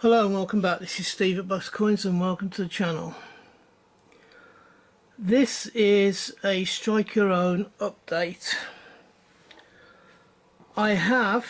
Hello and welcome back. This is Steve at Bucks Coins and welcome to the channel. This is a strike your own update. I have,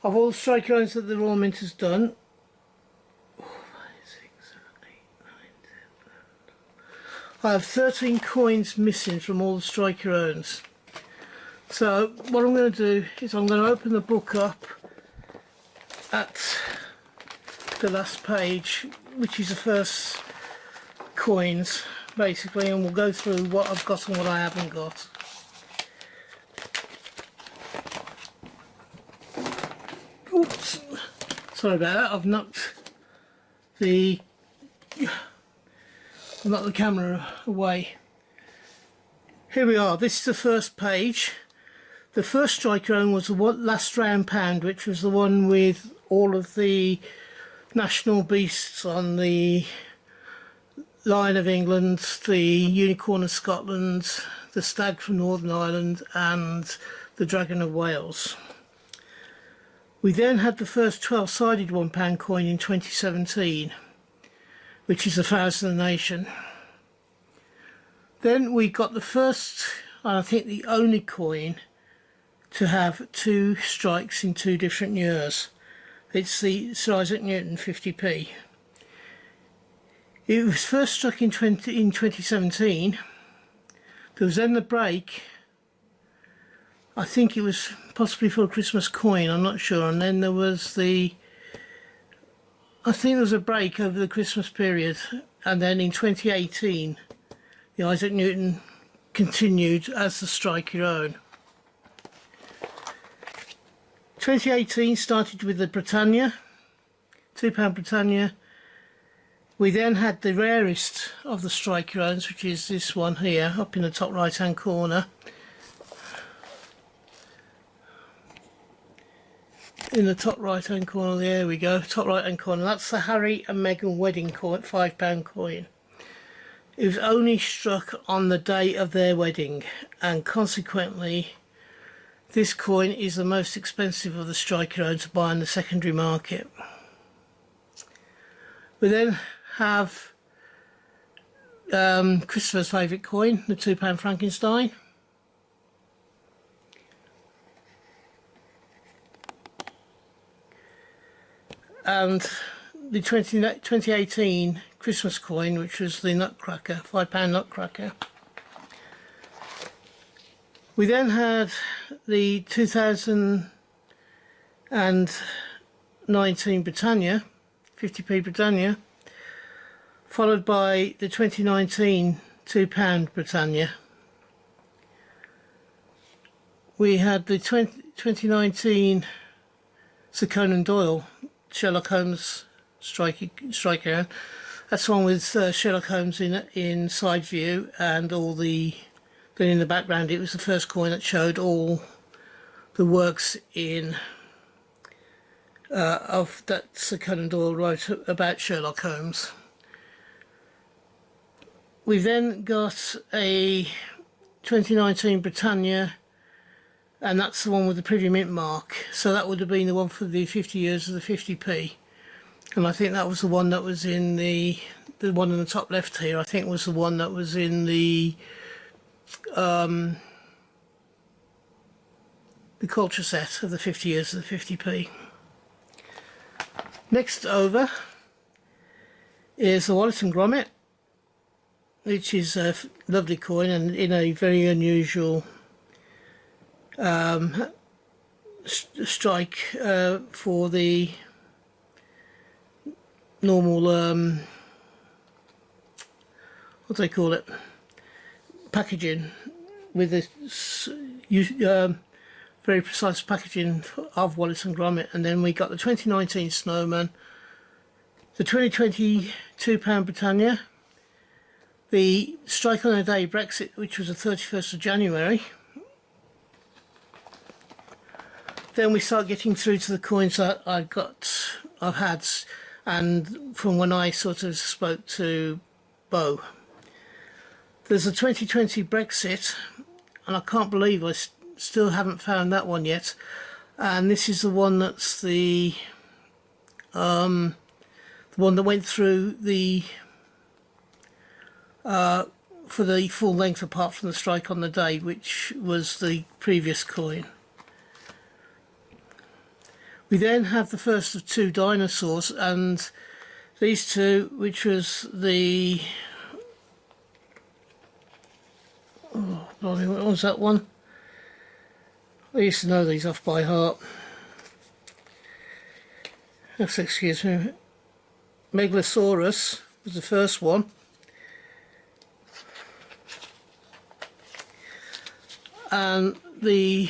of all the strike your owns that the Royal Mint has done, 4, 5, 6, 7, 8, 9, 10, 11. I have 13 coins missing from all the strike your owns. So what I'm going to do is I'm going to open the book up at the last page, which is the first coins basically, and we'll go through what I've got and what I haven't got. Oops, sorry about that. I've knocked the camera away. Here we are. This is the first page. The first strike your own was the last round pound, which was the one with all of the national beasts on: the Lion of England, the Unicorn of Scotland, the Stag from Northern Ireland and the Dragon of Wales. We then had the first 12-sided £1 coin in 2017, which is the Thousand Nation. Then we got the first, and I think the only coin, to have two strikes in two different years. It's the Sir Isaac Newton 50p. It was first struck in 2017. There was then the break. I think it was possibly for a Christmas coin, I'm not sure. And then there was I think there was a break over the Christmas period. And then in 2018, the Isaac Newton continued as the strike your own. 2018 started with the Britannia, £2 Britannia. We then had the rarest of the strike your owns, which is this one here, up in the top right hand corner. In the top right hand corner, there we go, top right hand corner. That's the Harry and Meghan wedding coin, £5 coin. It was only struck on the day of their wedding, and consequently this coin is the most expensive of the strike your own to buy in the secondary market. We then have Christopher's favourite coin, the £2 Frankenstein. And the 2018 Christmas coin, which was the Nutcracker, £5 Nutcracker. We then had the 2019 Britannia, 50p Britannia, followed by the 2019 £2 Britannia. We had the 2019 Sir Conan Doyle, Sherlock Holmes striker. That's the one with Sherlock Holmes in side view and all the. Then in the background, it was the first coin that showed all the works of that Sir Conan Doyle wrote about Sherlock Holmes. We've then got a 2019 Britannia, and that's the one with the Privy Mint mark. So that would have been the one for the 50 years of the 50p. And I think that was the one that was in the one in the top left here, I think was the one that was in the culture set of the 50 years of the 50p. Next over is the Wallace and Gromit, which is a lovely coin and in a very unusual strike for the normal what do they call it, packaging, with this very precise packaging of Wallace and Gromit. And then we got the 2019 Snowman, the 2020 £2 Britannia, the strike on the day Brexit, which was the 31st of January. Then we start getting through to the coins that I've had, and from when I sort of spoke to Bo. There's a 2020 Brexit, and I can't believe I still haven't found that one yet. And this is the one that's the the one that went through the for the full length apart from the strike on the day, which was the previous coin. We then have the first of two dinosaurs, and these two, which was the, oh blimey, what was that one? I used to know these off by heart. Excuse me. Megalosaurus was the first one. And the,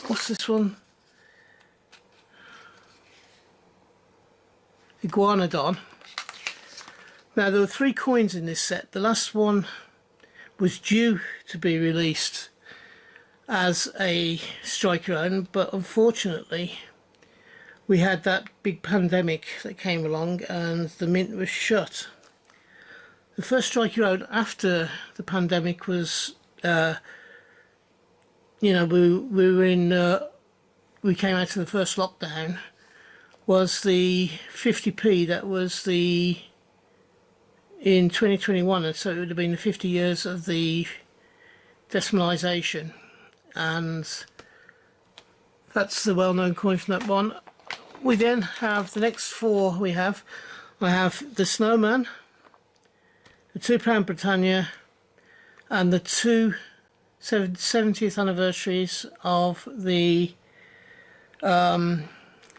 what's this one? Iguanodon. Now there were 3 coins in this set. The last one was due to be released as a strike your own, but unfortunately we had that big pandemic that came along and the mint was shut. The first strike your own after the pandemic was, you know, we were in, we came out of the first lockdown, was the 50p. That was the, in 2021, and so it would have been the 50 years of the decimalisation, and that's the well-known coin from that one. We then have the next 4 I have the Snowman, the £2 Britannia, and the 2 70th anniversaries of the Her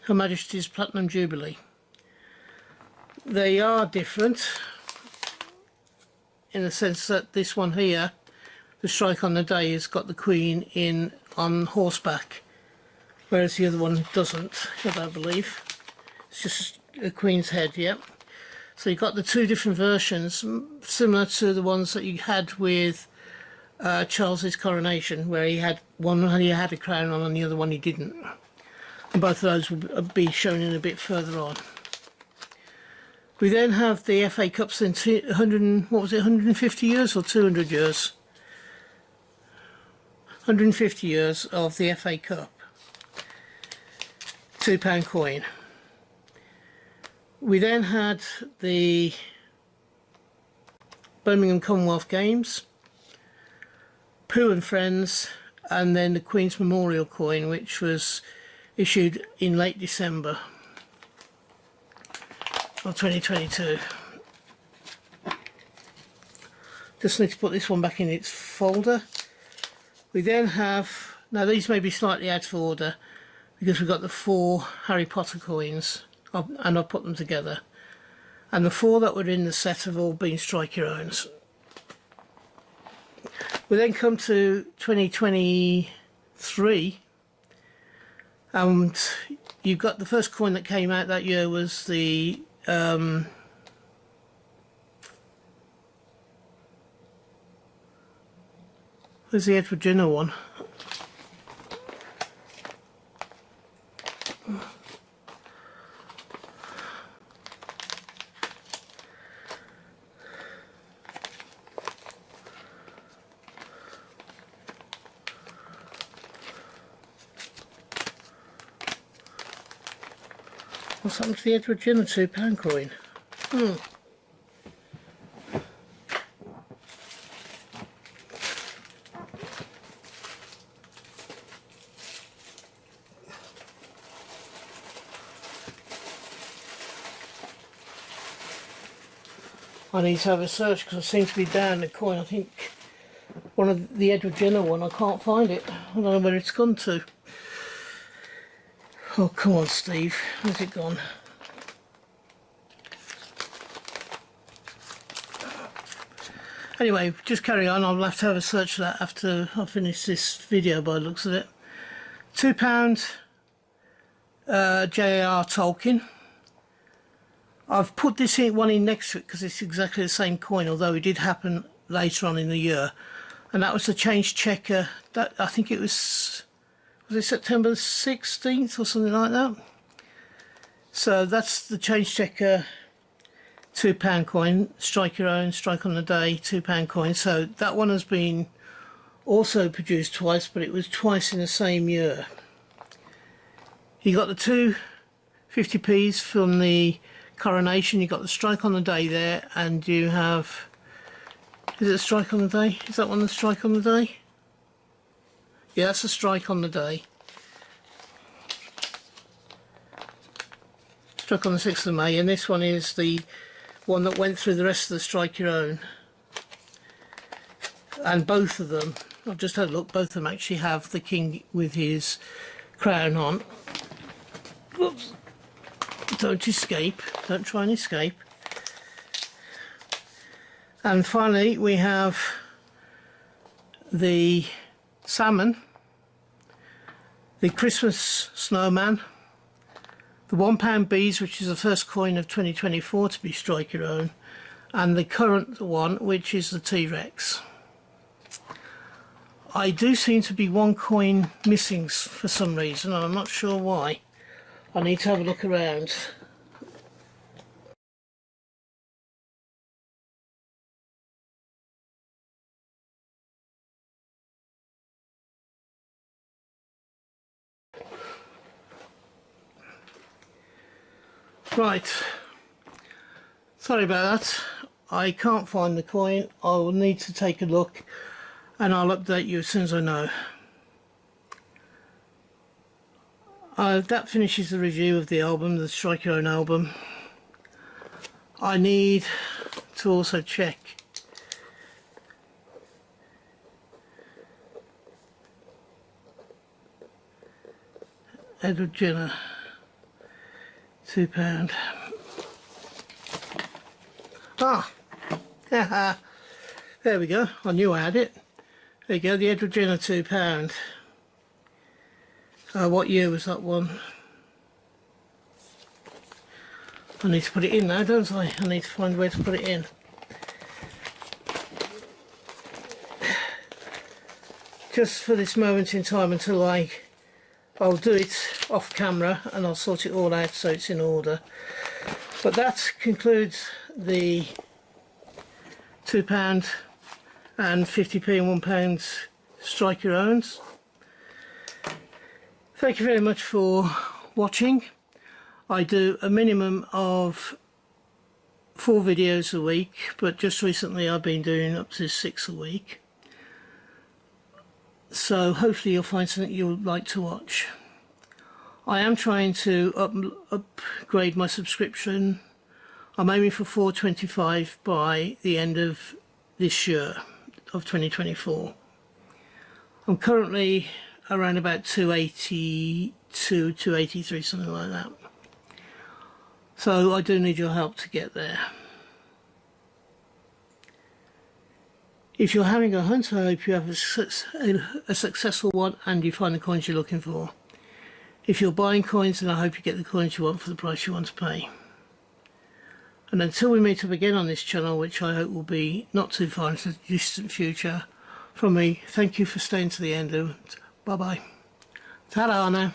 Majesty's Platinum Jubilee. They are different in the sense that this one here, the strike on the day, has got the Queen in on horseback, whereas the other one doesn't, I don't believe. It's just a Queen's head, yeah. So you've got the 2 different versions, similar to the ones that you had with Charles's coronation, where he had one he had a crown on and the other one he didn't. And both of those will be shown in a bit further on. We then have the FA Cups in 150 years or 200 years? 150 years of the FA Cup. £2 coin. We then had the Birmingham Commonwealth Games, Pooh and Friends, and then the Queen's Memorial coin, which was issued in late December of 2022. Just need to put this one back in its folder. We then have, now these may be slightly out of order because we've got the 4 Harry Potter coins, and I've put them together, and the 4 that were in the set have all been strike your owns. We then come to 2023, and you've got the first coin that came out that year was the where's the Edward Jenner one? What's happened to the Edward Jenner £2 coin? I need to have a search because I seem to be down the coin. I think one of the Edward Jenner one, I can't find it. I don't know where it's gone to. Oh, come on, Steve. Where's it gone? Anyway, just carry on. I'll have to have a search for that after I finish this video by the looks of it. £2 J.R. Tolkien. I've put this one in next to it because it's exactly the same coin, although it did happen later on in the year. And that was the change checker. That, I think it was it September 16th or something like that? So that's the change checker £2 coin, strike your own, strike on the day, £2 coin. So that one has been also produced twice, but it was twice in the same year. You got the 2 50p's from the coronation. You've got the strike on the day there, and you have, is it a strike on the day? Is that one the strike on the day? Yeah, that's a strike on the day. Struck on the 6th of May, and this one is the one that went through the rest of the Strike Your Own. And both of them, I've just had a look, both of them actually have the king with his crown on. Whoops. Don't escape, don't try and escape. And finally we have the salmon, the Christmas snowman, the £1 bees, which is the first coin of 2024 to be Strike Your Own, and the current one, which is the T-Rex. I do seem to be one coin missing for some reason, and I'm not sure why. I need to have a look around. Right, sorry about that. I can't find the coin. I will need to take a look, and I'll update you as soon as I know. That finishes the review of the album, the Strike Your Own album. I need to also check Edward Jenner, £2. Ah, there we go. I knew I had it. There you go, the Edward Jenner £2. What year was that one? I need to put it in now, don't I? I need to find where to put it in. Just for this moment in time until I'll do it off camera and I'll sort it all out so it's in order. But that concludes the £2 and 50p and £1 Strike Your Owns. Thank you very much for watching. I do a minimum of 4 videos a week, but just recently I've been doing up to 6 a week. So hopefully you'll find something you'll like to watch. I am trying to upgrade my subscription. I'm aiming for $4.25 by the end of this year of 2024. I'm currently around about 282, 283, something like that. So I do need your help to get there. If you're having a hunt, I hope you have a successful one and you find the coins you're looking for. If you're buying coins, then I hope you get the coins you want for the price you want to pay. And until we meet up again on this channel, which I hope will be not too far into the distant future, from me, thank you for staying to the end. Bye bye. Ta-da now.